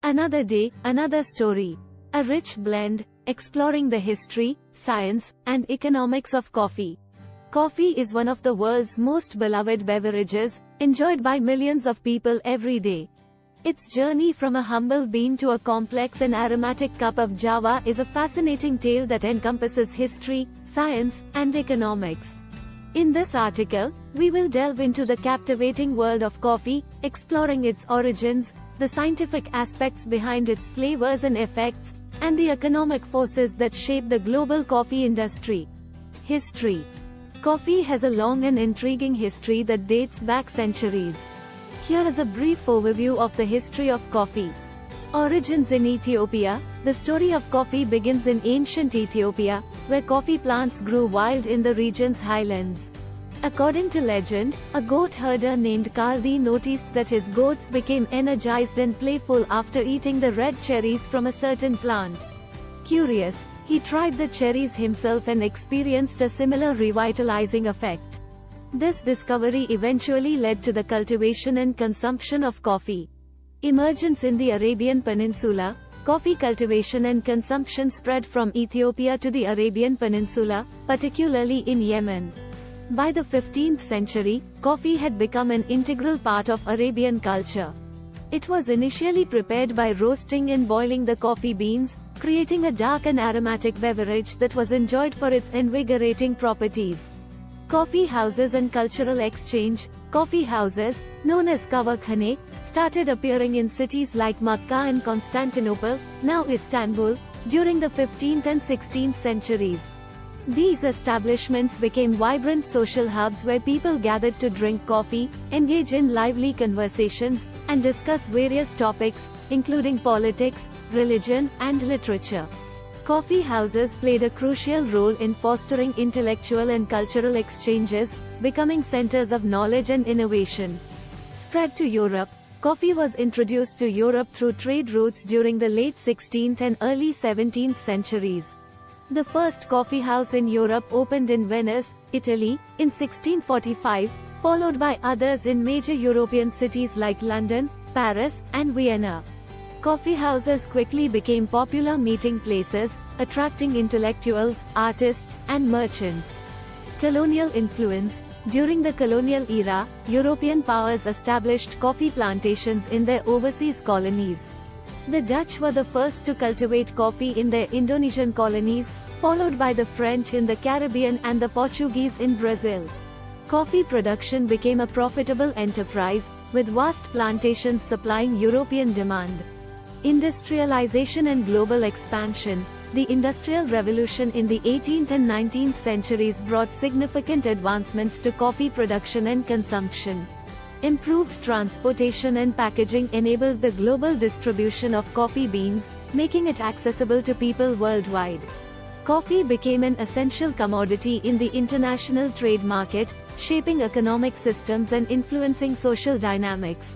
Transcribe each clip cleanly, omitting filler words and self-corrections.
Another day, another story. A rich blend, exploring the history, science, and economics of coffee. Coffee is one of the world's most beloved beverages, enjoyed by millions of people every day. Its journey from a humble bean to a complex and aromatic cup of Java is a fascinating tale that encompasses history, science, and economics. In this article, we will delve into the captivating world of coffee, exploring its origins, the scientific aspects behind its flavors and effects, and the economic forces that shape the global coffee industry. History. Coffee has a long and intriguing history that dates back centuries. Here is a brief overview of the history of coffee. Origins in Ethiopia. The story of coffee begins in ancient Ethiopia, where coffee plants grew wild in the region's highlands. According to legend, a goat herder named Kaldi noticed that his goats became energized and playful after eating the red cherries from a certain plant. Curious, he tried the cherries himself and experienced a similar revitalizing effect. This discovery eventually led to the cultivation and consumption of coffee. Emergence in the Arabian Peninsula. Coffee cultivation and consumption spread from Ethiopia to the Arabian Peninsula, particularly in Yemen. By the 15th century, coffee had become an integral part of Arabian culture. It was initially prepared by roasting and boiling the coffee beans, creating a dark and aromatic beverage that was enjoyed for its invigorating properties. Coffee houses and cultural exchange. Coffee houses, known as kahvekhane, started appearing in cities like Makkah and Constantinople, now Istanbul, during the 15th and 16th centuries. These establishments became vibrant social hubs where people gathered to drink coffee, engage in lively conversations, and discuss various topics, including politics, religion, and literature. Coffee houses played a crucial role in fostering intellectual and cultural exchanges, becoming centers of knowledge and innovation. Spread to Europe. Coffee was introduced to Europe through trade routes during the late 16th and early 17th centuries. The first coffee house in Europe opened in Venice, Italy, in 1645, followed by others in major European cities like London, Paris, and Vienna. Coffee houses quickly became popular meeting places, attracting intellectuals, artists, and merchants. Colonial influence. During the colonial era, European powers established coffee plantations in their overseas colonies. The Dutch were the first to cultivate coffee in their Indonesian colonies, followed by the French in the Caribbean and the Portuguese in Brazil. Coffee production became a profitable enterprise, with vast plantations supplying European demand. Industrialization and global expansion. The Industrial Revolution in the 18th and 19th centuries brought significant advancements to coffee production and consumption. Improved transportation and packaging enabled the global distribution of coffee beans, making it accessible to people worldwide. Coffee became an essential commodity in the international trade market, shaping economic systems and influencing social dynamics.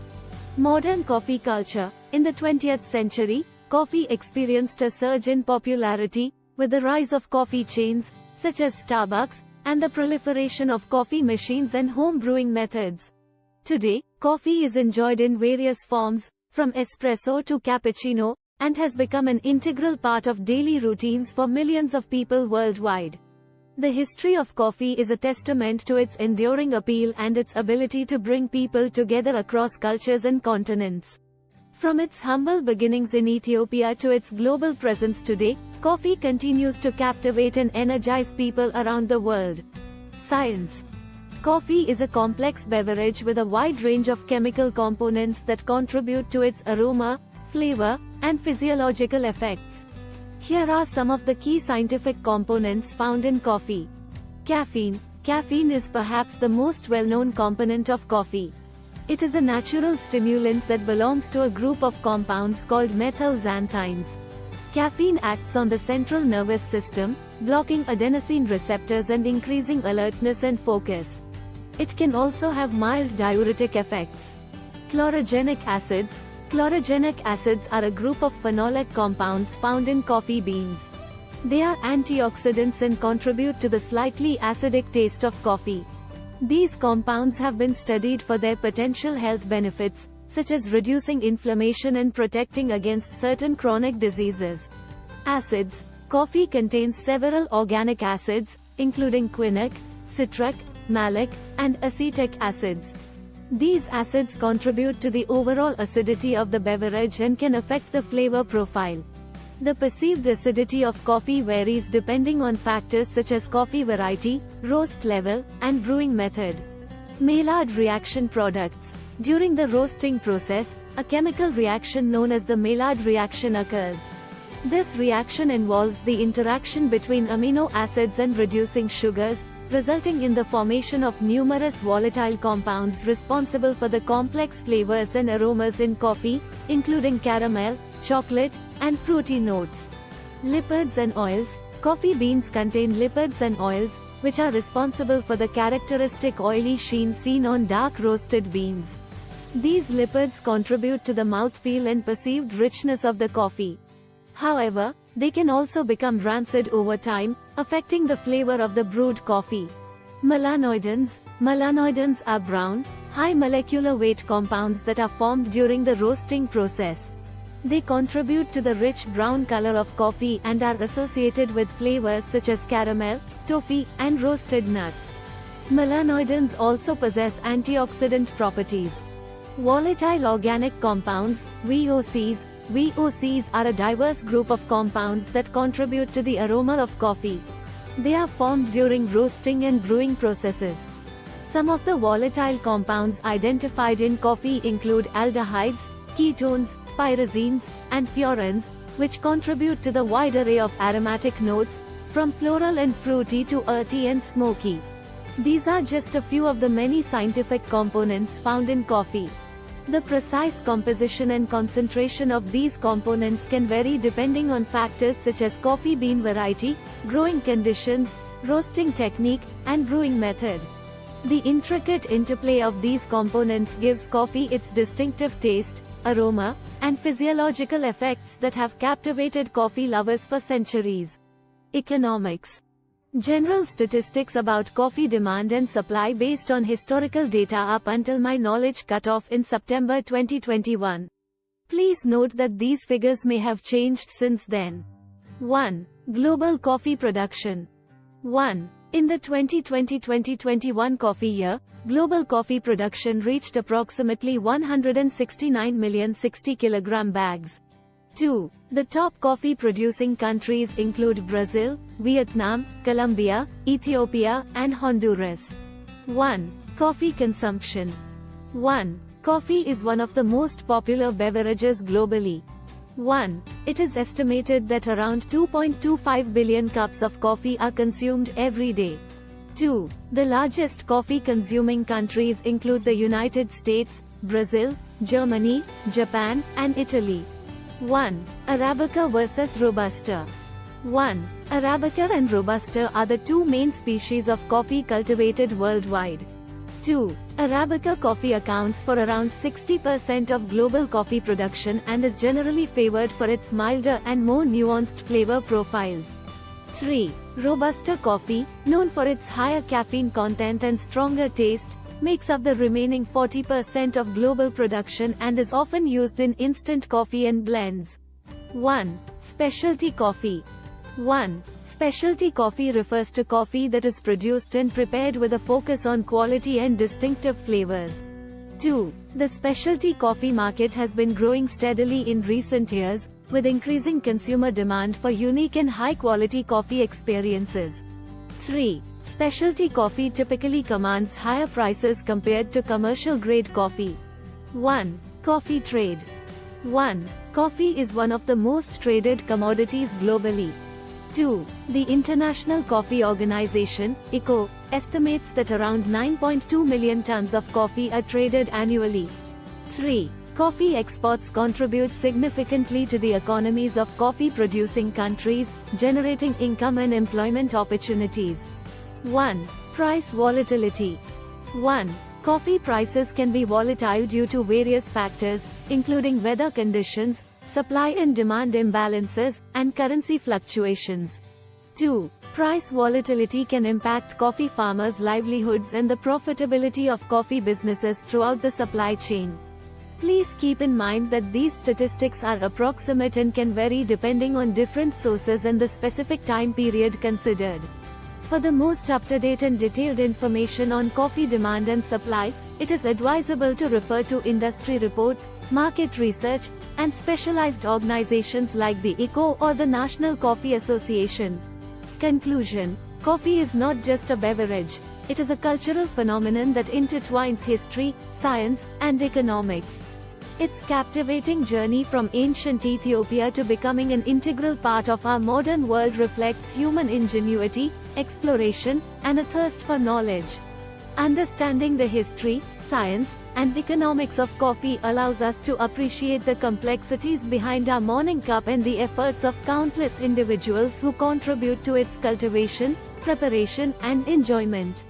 Modern coffee culture. In the 20th century, coffee experienced a surge in popularity, with the rise of coffee chains, such as Starbucks, and the proliferation of coffee machines and home brewing methods. Today, coffee is enjoyed in various forms, from espresso to cappuccino, and has become an integral part of daily routines for millions of people worldwide. The history of coffee is a testament to its enduring appeal and its ability to bring people together across cultures and continents. From its humble beginnings in Ethiopia to its global presence today, coffee continues to captivate and energize people around the world. Science. Coffee is a complex beverage with a wide range of chemical components that contribute to its aroma, flavor, and physiological effects. Here are some of the key scientific components found in coffee. Caffeine. Caffeine is perhaps the most well-known component of coffee. It is a natural stimulant that belongs to a group of compounds called methylxanthines. Caffeine acts on the central nervous system, blocking adenosine receptors and increasing alertness and focus. It can also have mild diuretic effects. Chlorogenic acids. Chlorogenic acids are a group of phenolic compounds found in coffee beans. They are antioxidants and contribute to the slightly acidic taste of coffee. These compounds have been studied for their potential health benefits, such as reducing inflammation and protecting against certain chronic diseases. Acids. Coffee contains several organic acids, including quinic, citric, malic, and acetic acids. These acids contribute to the overall acidity of the beverage and can affect the flavor profile. The perceived acidity of coffee varies depending on factors such as coffee variety, roast level, and brewing method. Maillard reaction products. During the roasting process, a chemical reaction known as the Maillard reaction occurs. This reaction involves the interaction between amino acids and reducing sugars, resulting in the formation of numerous volatile compounds responsible for the complex flavors and aromas in coffee, including caramel, chocolate, and fruity notes. Lipids and oils. Coffee beans contain lipids and oils, which are responsible for the characteristic oily sheen seen on dark roasted beans. These lipids contribute to the mouthfeel and perceived richness of the coffee. However, they can also become rancid over time, affecting the flavor of the brewed coffee. Melanoidins. Melanoidins are brown, high molecular weight compounds that are formed during the roasting process. They contribute to the rich brown color of coffee and are associated with flavors such as caramel, toffee, and roasted nuts. Melanoidins also possess antioxidant properties. Volatile organic compounds, VOCs. VOCs are a diverse group of compounds that contribute to the aroma of coffee. They are formed during roasting and brewing processes. Some of the volatile compounds identified in coffee include aldehydes, ketones, pyrazines, and purines, which contribute to the wide array of aromatic notes, from floral and fruity to earthy and smoky. These are just a few of the many scientific components found in coffee. The precise composition and concentration of these components can vary depending on factors such as coffee bean variety, growing conditions, roasting technique, and brewing method. The intricate interplay of these components gives coffee its distinctive taste, aroma, and physiological effects that have captivated coffee lovers for centuries. Economics. General statistics about coffee demand and supply based on historical data up until my knowledge cutoff in September 2021. Please note that these figures may have changed since then. 1. Global coffee production. 1. In the 2020-2021 coffee year, global coffee production reached approximately 169 million 60 kg bags. 2. The top coffee producing countries include Brazil, Vietnam, Colombia, Ethiopia, and Honduras. 1. Coffee consumption. 1. Coffee is one of the most popular beverages globally. 1. It is estimated that around 2.25 billion cups of coffee are consumed every day. 2. The largest coffee-consuming countries include the United States, Brazil, Germany, Japan, and Italy. 1. Arabica versus Robusta. 1. Arabica and Robusta are the two main species of coffee cultivated worldwide. 2. Arabica coffee accounts for around 60% of global coffee production and is generally favored for its milder and more nuanced flavor profiles. 3. Robusta coffee, known for its higher caffeine content and stronger taste, makes up the remaining 40% of global production and is often used in instant coffee and blends. 1. Specialty coffee. 1. Specialty coffee refers to coffee that is produced and prepared with a focus on quality and distinctive flavors. 2. The specialty coffee market has been growing steadily in recent years, with increasing consumer demand for unique and high-quality coffee experiences. 3. Specialty coffee typically commands higher prices compared to commercial-grade coffee. 1. Coffee trade. 1. Coffee is one of the most traded commodities globally. 2. The International Coffee Organization, ICO, estimates that around 9.2 million tons of coffee are traded annually. 3. Coffee exports contribute significantly to the economies of coffee-producing countries, generating income and employment opportunities. 1. Price volatility. 1. Coffee prices can be volatile due to various factors, including weather conditions, supply and demand imbalances, and currency fluctuations. 2. Price volatility can impact coffee farmers' livelihoods and the profitability of coffee businesses throughout the supply chain. Please keep in mind that these statistics are approximate and can vary depending on different sources and the specific time period considered. For the most up-to-date and detailed information on coffee demand and supply, it is advisable to refer to industry reports, market research, and specialized organizations like the ICO or the National Coffee Association. Conclusion: coffee is not just a beverage. It is a cultural phenomenon that intertwines history, science, and economics. Its captivating journey from ancient Ethiopia to becoming an integral part of our modern world reflects human ingenuity, exploration, and a thirst for knowledge. Understanding the history, science, and economics of coffee allows us to appreciate the complexities behind our morning cup and the efforts of countless individuals who contribute to its cultivation, preparation, and enjoyment.